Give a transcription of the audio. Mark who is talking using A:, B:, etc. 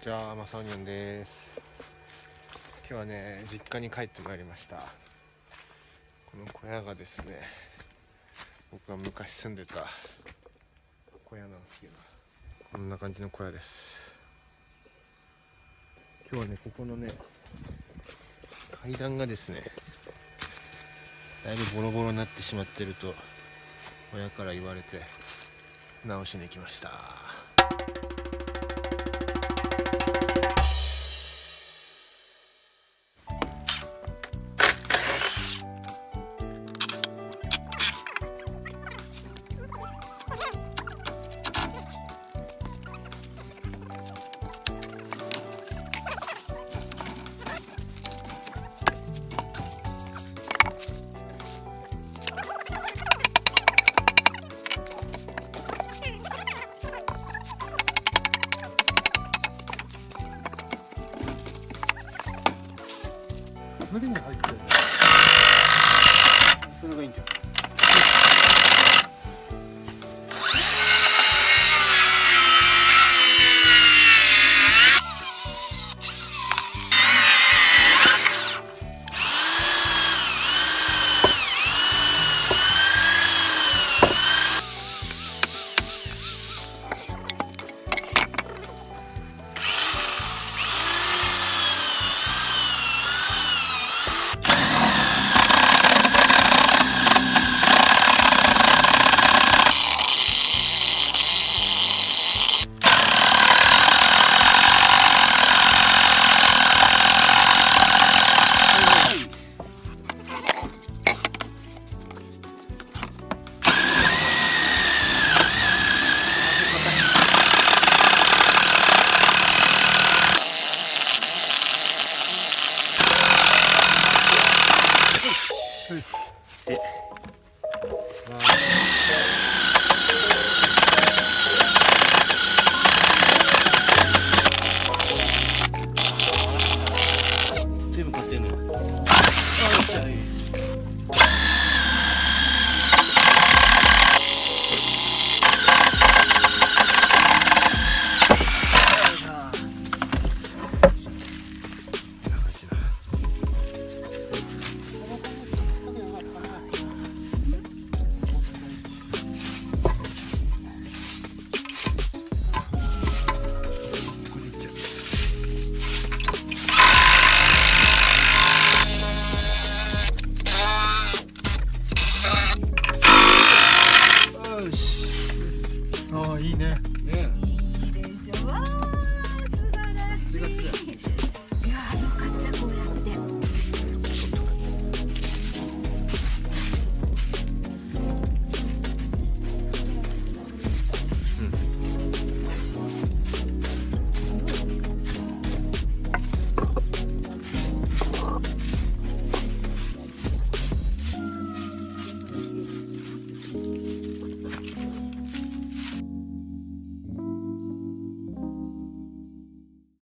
A: じゃあマサオニョンです。今日はね、実家に帰ってまいりました。この小屋がですね、僕が昔住んでた小屋なんですけど、こんな感じの小屋です。今日はね、ここのね階段がですね、だいぶボロボロになってしまっていると親から言われて直しに来ました。無理に入ってるね。それがいいんじゃん。